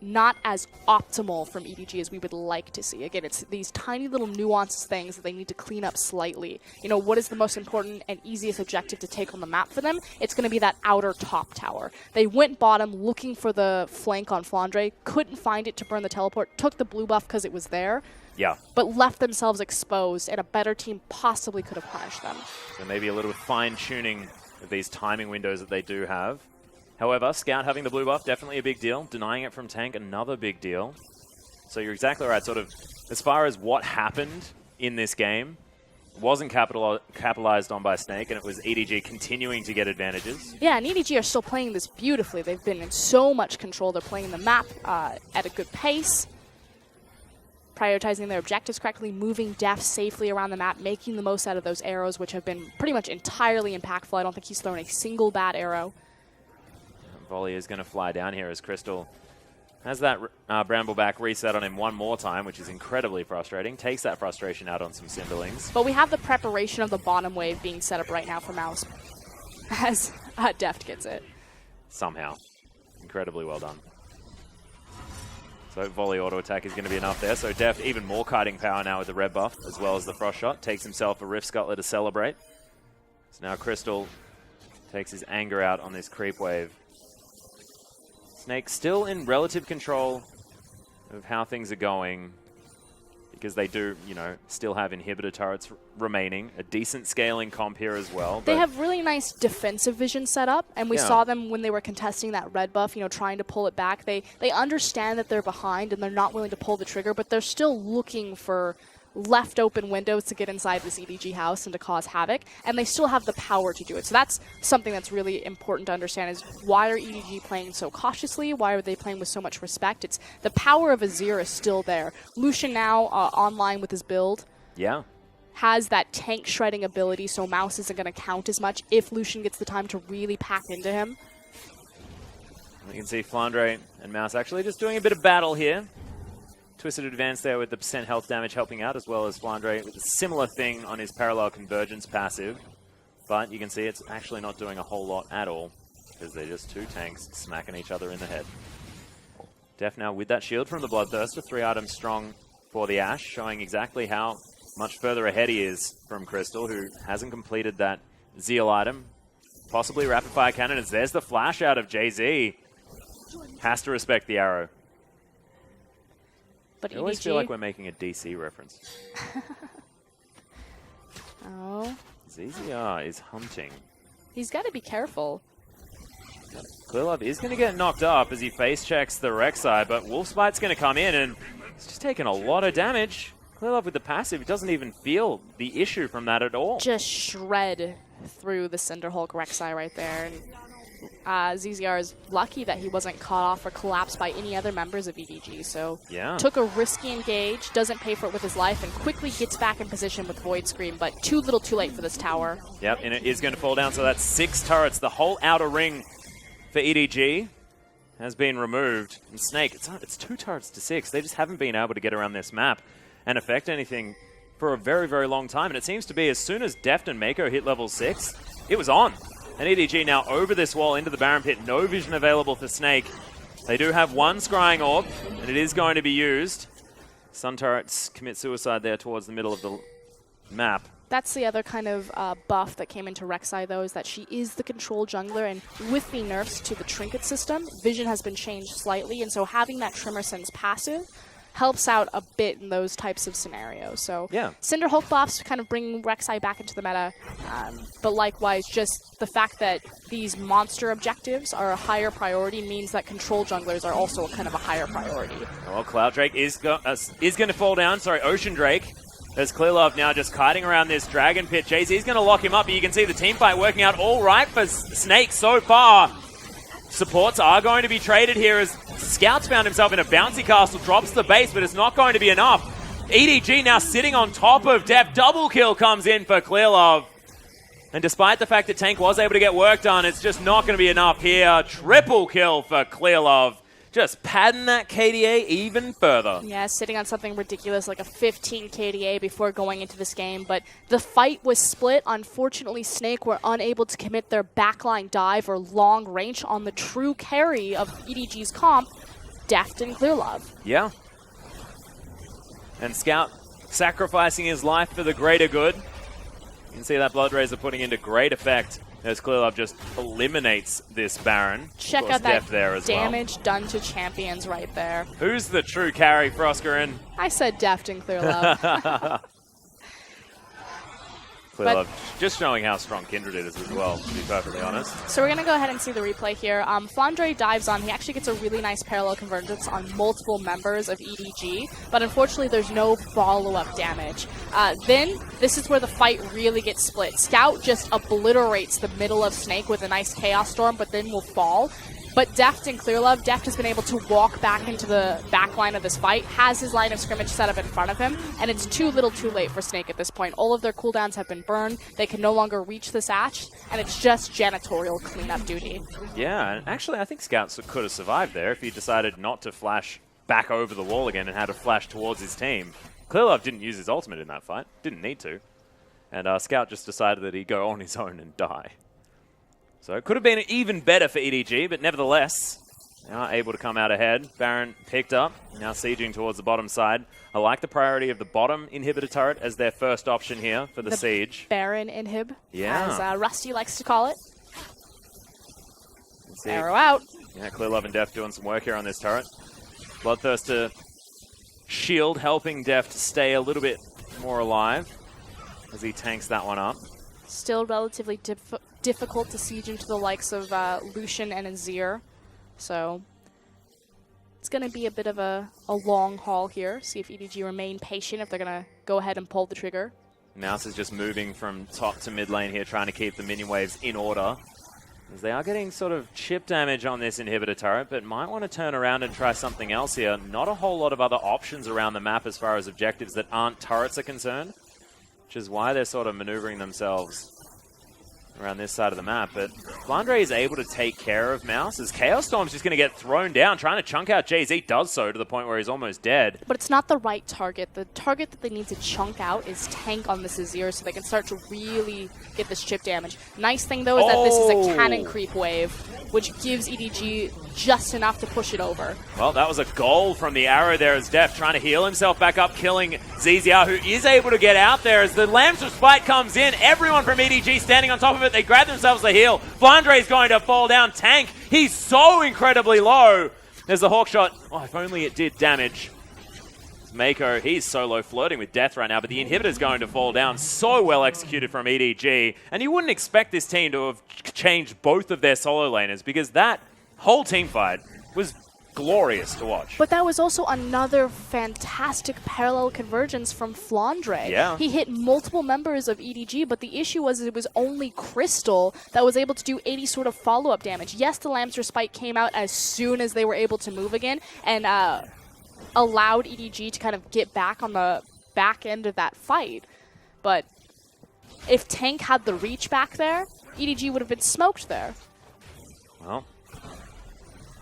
not as optimal from EDG as we would like to see. Again, it's these tiny little nuanced things that they need to clean up slightly. You know, what is the most important and easiest objective to take on the map for them? It's going to be that outer top tower. They went bottom looking for the flank on Flandre, couldn't find it to burn the teleport, took the blue buff because it was there, yeah, but left themselves exposed, and a better team possibly could have punished them. So maybe a little fine-tuning of these timing windows that they do have. However, Scout having the blue buff, definitely a big deal. Denying it from tank, another big deal. So you're exactly right. Sort of, as far as what happened in this game, wasn't capitalized on by Snake, and it was EDG continuing to get advantages. Yeah, and EDG are still playing this beautifully. They've been in so much control. They're playing the map at a good pace, prioritizing their objectives correctly, moving Deft safely around the map, making the most out of those arrows, which have been pretty much entirely impactful. I don't think he's thrown a single bad arrow. Volley is going to fly down here as Krystal has that Brambleback reset on him one more time, which is incredibly frustrating. Takes that frustration out on some Cinderlings. But we have the preparation of the bottom wave being set up right now for Mouse as Deft gets it. Somehow. Incredibly well done. So Volley auto attack is going to be enough there. So Deft even more kiting power now with the red buff as well as the frost shot. Takes himself a Rift Scuttler to celebrate. So now Krystal takes his anger out on this creep wave. Snake still in relative control of how things are going because they do, you know, still have inhibitor turrets remaining. A decent scaling comp here as well. They have really nice defensive vision set up, and we saw them when they were contesting that red buff, you know, trying to pull it back. They understand that they're behind and they're not willing to pull the trigger, but they're still looking for left open windows to get inside this EDG house and to cause havoc, and they still have the power to do it. So that's something that's really important to understand is why are EDG playing so cautiously? Why are they playing with so much respect? It's the power of Azir is still there. Lucian now online with his build. Yeah. Has that tank shredding ability, so Mouse isn't going to count as much if Lucian gets the time to really pack into him. You can see Flandre and Mouse actually just doing a bit of battle here. Twisted advance there with the % health damage helping out, as well as Flandre with a similar thing on his parallel convergence passive. But you can see it's actually not doing a whole lot at all, because they're just two tanks smacking each other in the head. Deft now with that shield from the Bloodthirster, 3 items strong for the Ashe, showing exactly how much further ahead he is from Krystal, who hasn't completed that Zeal item. Possibly rapid fire cannon, as there's the flash out of Jiezou. Has to respect the arrow. But I always feel like we're making a DC reference. Oh. ZZR is hunting. He's got to be careful. clearlove is going to get knocked up as he face checks the Rek'Sai, but Wolfspite's going to come in and it's just taking a lot of damage. clearlove with the passive doesn't even feel the issue from that at all. Just shred through the Cinderhulk Rek'Sai right there. And ZZR is lucky that he wasn't caught off or collapsed by any other members of EDG, so yeah, took a risky engage, doesn't pay for it with his life, and quickly gets back in position with Void Scream, but too little too late for this tower. Yep, and it is going to fall down, so that's 6 turrets. The whole outer ring for EDG has been removed. And Snake, it's 2 turrets to 6. They just haven't been able to get around this map and affect anything for a very, very long time, and it seems to be as soon as Deft and Meiko hit level 6, it was on. And EDG now over this wall into the Baron Pit. No vision available for Snake. They do have 1 Scrying Orb, and it is going to be used. Sun turrets commit suicide there towards the middle of the map. That's the other kind of buff that came into Rek'Sai, though, is that she is the control jungler, and with the nerfs to the trinket system, vision has been changed slightly, and so having that Tremor Sense passive helps out a bit in those types of scenarios. So yeah, Cinderhulk buffs kind of bring Rek'Sai back into the meta, but likewise, just the fact that these monster objectives are a higher priority means that control junglers are also kind of a higher priority. Well, Cloud Drake is going to fall down. Sorry, Ocean Drake. As clearlove now just kiting around this Dragon Pit. Jiezou's going to lock him up, but you can see the team fight working out all right for Snake so far. Supports are going to be traded here as Scout's found himself in a bouncy castle, drops the base, but it's not going to be enough. EDG now sitting on top of Deft. Double kill comes in for clearlove. And despite the fact that Tank was able to get work done, it's just not going to be enough here. Triple kill for clearlove. Just padding that KDA even further. Yeah, sitting on something ridiculous like a 15 KDA before going into this game. But the fight was split. Unfortunately, Snake were unable to commit their backline dive or long range on the true carry of EDG's comp, Deft and clearlove. Yeah. And Scout sacrificing his life for the greater good. You can see that Blood Razor putting into great effect as clearlove just eliminates this Baron. Check out that there as damage done to champions right there. Who's the true carry, Froskerin? I said Deft and clearlove. clearlove just showing how strong Kindred is as well, to be perfectly honest. So we're going to go ahead and see the replay here. Flandre dives on. He actually gets a really nice parallel convergence on multiple members of EDG, but unfortunately there's no follow-up damage. Then this is where the fight really gets split. Scout just obliterates the middle of Snake with a nice Chaos Storm, but then will fall. But Deft and clearlove, Deft has been able to walk back into the back line of this fight, has his line of scrimmage set up in front of him, and it's too little too late for Snake at this point. All of their cooldowns have been burned, they can no longer reach this Ashe, and it's just janitorial cleanup duty. Yeah, and actually I think Scout could have survived there if he decided not to flash back over the wall again and had to flash towards his team. clearlove didn't use his ultimate in that fight, didn't need to, and Scout just decided that he'd go on his own and die. So it could have been even better for EDG, but nevertheless, they are able to come out ahead. Baron picked up, now sieging towards the bottom side. I like the priority of the bottom inhibitor turret as their first option here for the siege. Baron inhib, yeah, as Rusty likes to call it. Arrow out. Yeah, clearlove and Deft doing some work here on this turret. Bloodthirster shield helping Deft stay a little bit more alive as he tanks that one up. Still relatively difficult to siege into the likes of Lucian and Azir. So it's going to be a bit of a long haul here. See if EDG remain patient, if they're going to go ahead and pull the trigger. Mouse is just moving from top to mid lane here, trying to keep the minion waves in order. As they are getting sort of chip damage on this inhibitor turret, but might want to turn around and try something else here. Not a whole lot of other options around the map as far as objectives that aren't turrets are concerned, which is why they're sort of maneuvering themselves around this side of the map, but Flandre is able to take care of Mouse as Chaos Storm's just going to get thrown down, trying to chunk out Jiezou. Does so to the point where he's almost dead. But it's not the right target. The target that they need to chunk out is tank on this Azir so they can start to really get this chip damage. Nice thing, though, is that this is a cannon creep wave, which gives EDG just enough to push it over. Well, that was a goal from the arrow there as Deft trying to heal himself back up, killing Zizia, who is able to get out there as the Lamb's Respite comes in. Everyone from EDG standing on top of it. They grab themselves the heal. Flandre is going to fall down. Tank, he's so incredibly low. There's the Hawk Shot. Oh, if only it did damage. Meiko, he's solo flirting with death right now, but the inhibitor's going to fall down. So well executed from EDG. And you wouldn't expect this team to have changed both of their solo laners because that whole team fight was glorious to watch. But that was also another fantastic parallel convergence from Flandre. Yeah. He hit multiple members of EDG, but the issue was it was only Krystal that was able to do any sort of follow-up damage. Yes, the Lamb's Respite came out as soon as they were able to move again, and allowed EDG to kind of get back on the back end of that fight. But if Tank had the reach back there, EDG would have been smoked there. Well,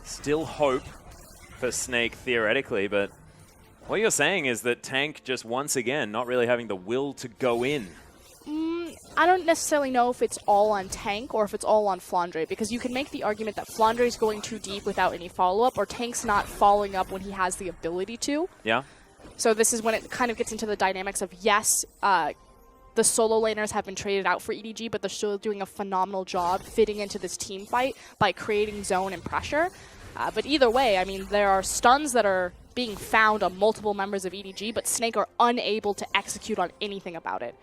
still hope for Snake theoretically, but what you're saying is that Tank just once again not really having the will to go in. I don't necessarily know if it's all on Tank or if it's all on Flandre, because you can make the argument that Flandre is going too deep without any follow-up, or Tank's not following up when he has the ability to. Yeah. So this is when it kind of gets into the dynamics of, yes, the solo laners have been traded out for EDG, but they're still doing a phenomenal job fitting into this team fight by creating zone and pressure. But either way, I mean, there are stuns that are being found on multiple members of EDG, but Snake are unable to execute on anything about it.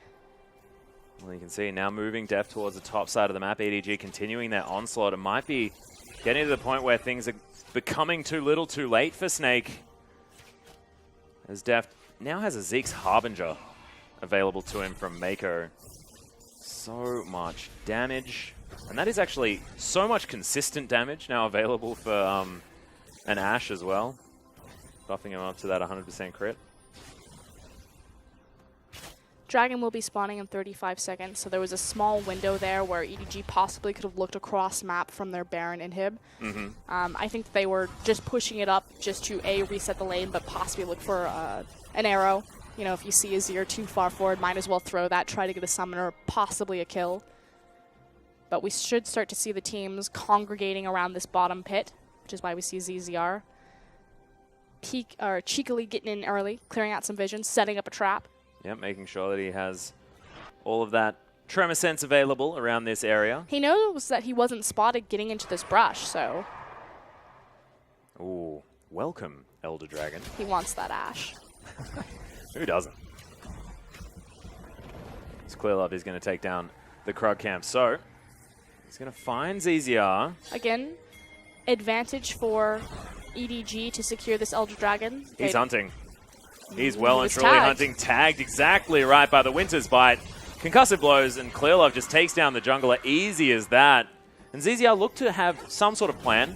Well, you can see now moving Deft towards the top side of the map. EDG continuing their onslaught. It might be getting to the point where things are becoming too little too late for Snake. As Deft now has a Zeke's Harbinger available to him from Meiko. So much damage. And that is actually so much consistent damage now available for an Ashe as well. Buffing him up to that 100% crit. Dragon will be spawning in 35 seconds, so there was a small window there where EDG possibly could have looked across map from their Baron inhib. I think they were just pushing it up just to A, reset the lane, but possibly look for an arrow. You know, if you see Azir too far forward, might as well throw that, try to get a summoner, possibly a kill. But we should start to see the teams congregating around this bottom pit, which is why we see ZZR cheekily getting in early, clearing out some vision, setting up a trap. Yep, making sure that he has all of that tremor sense available around this area. He knows that he wasn't spotted getting into this brush, so... Ooh, welcome, Elder Dragon. He wants that Ashe. Who doesn't? This clearlove is going to take down the Krug camp, so he's going to find ZZR. Again, advantage for EDG to secure this Elder Dragon. He's hunting. He's well and truly hunting. Tagged exactly right by the Winter's Bite. Concussive blows, and clearlove just takes down the jungler. Easy as that. And ZZR looked to have some sort of plan,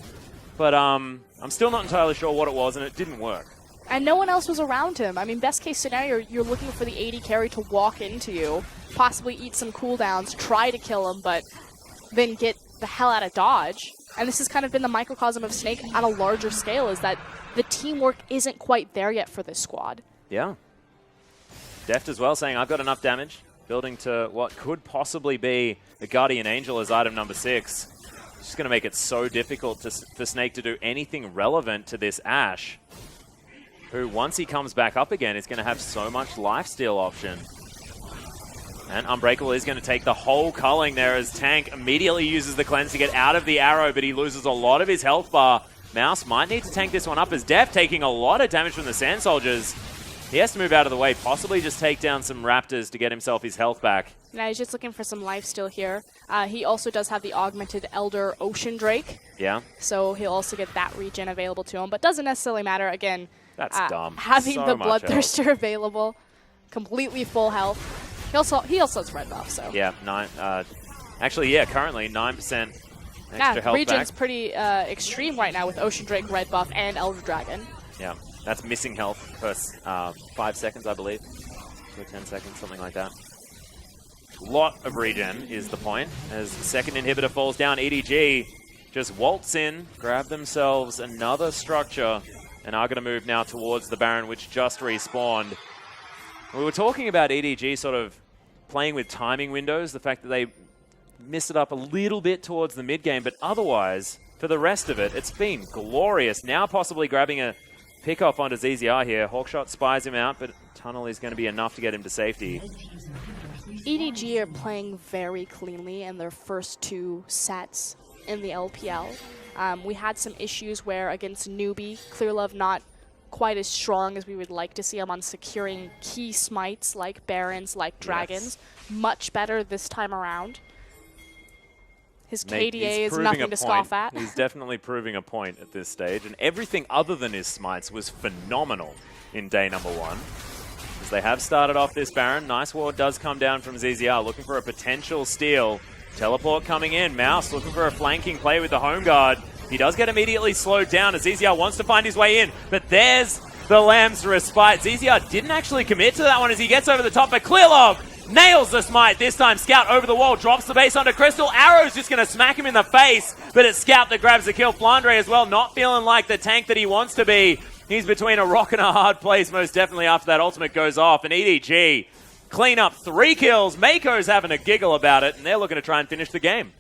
but I'm still not entirely sure what it was, and it didn't work. And no one else was around him. I mean, best case scenario, you're looking for the AD carry to walk into you, possibly eat some cooldowns, try to kill him, but then get the hell out of dodge. And this has kind of been the microcosm of Snake on a larger scale, is that the teamwork isn't quite there yet for this squad. Yeah. Deft as well, saying, I've got enough damage. Building to what could possibly be the Guardian Angel as item number 6. It's just going to make it so difficult for Snake to do anything relevant to this Ashe, who, once he comes back up again, is going to have so much lifesteal option. And Unbreakable is going to take the whole culling there as Tank immediately uses the cleanse to get out of the arrow, but he loses a lot of his health bar. Mouse might need to tank this one up as Deft taking a lot of damage from the Sand Soldiers. He has to move out of the way, possibly just take down some Raptors to get himself his health back. Now he's just looking for some lifesteal here. He also does have the augmented Elder Ocean Drake. Yeah. So he'll also get that regen available to him, but doesn't necessarily matter. Again, that's dumb. Having so the Bloodthirster available, completely full health. He also has red buff, so. Yeah, actually, yeah, currently 9% extra health regen's back. Pretty extreme right now with Ocean Drake, red buff, and Elder Dragon. Yeah, that's missing health per 5 seconds, I believe. So 10 seconds, something like that. Lot of regen is the point. As the second inhibitor falls down, EDG just waltz in, grab themselves another structure, and are going to move now towards the Baron, which just respawned. We were talking about EDG sort of playing with timing windows, the fact that they missed it up a little bit towards the mid game, but otherwise, for the rest of it, it's been glorious. Now possibly grabbing a pick-off onto ZZR here. Hawkshot spies him out, but Tunnel is going to be enough to get him to safety. EDG are playing very cleanly in their first 2 sets in the LPL. We had some issues where against Newbee, clearlove not quite as strong as we would like to see him on securing key smites like Barons, like Dragons. Yes. Much better this time around. His KDA is nothing to scoff at. He's definitely proving a point at this stage, and everything other than his smites was phenomenal in day number 1. As they have started off this Baron, nice ward does come down from ZZR, looking for a potential steal. Teleport coming in, Mouse looking for a flanking play with the home guard. He does get immediately slowed down as ZZR wants to find his way in, but there's the Lamb's respite. ZZR didn't actually commit to that one as he gets over the top, but clearlove nails the smite this time. Scout over the wall, drops the base onto Krystal. Arrow's just going to smack him in the face, but it's Scout that grabs the kill. Flandre as well, not feeling like the tank that he wants to be. He's between a rock and a hard place most definitely after that ultimate goes off. And EDG clean up 3 kills. Meiko's having a giggle about it, and they're looking to try and finish the game.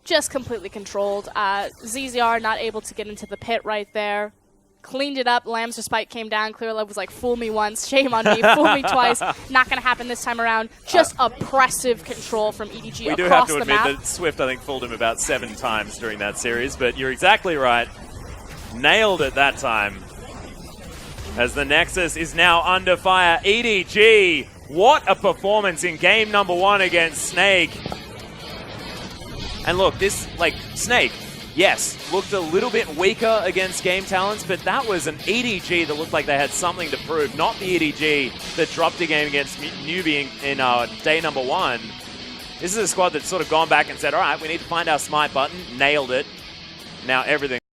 Just completely controlled. ZZR not able to get into the pit right there. Cleaned it up. Lamb's Respite came down. clearlove was like, fool me once, shame on me. Fool me twice. Not going to happen this time around. Just oppressive control from EDG across the map. We do have to admit that Swift, I think, fooled him about 7 times during that series, but you're exactly right. Nailed it that time. As the Nexus is now under fire. EDG, what a performance in game number 1 against Snake. And look, this, like, Snake, yes, looked a little bit weaker against game talents, but that was an EDG that looked like they had something to prove, not the EDG that dropped a game against Newbee in day number 1. This is a squad that's sort of gone back and said, all right, we need to find our smite button, nailed it. Now everything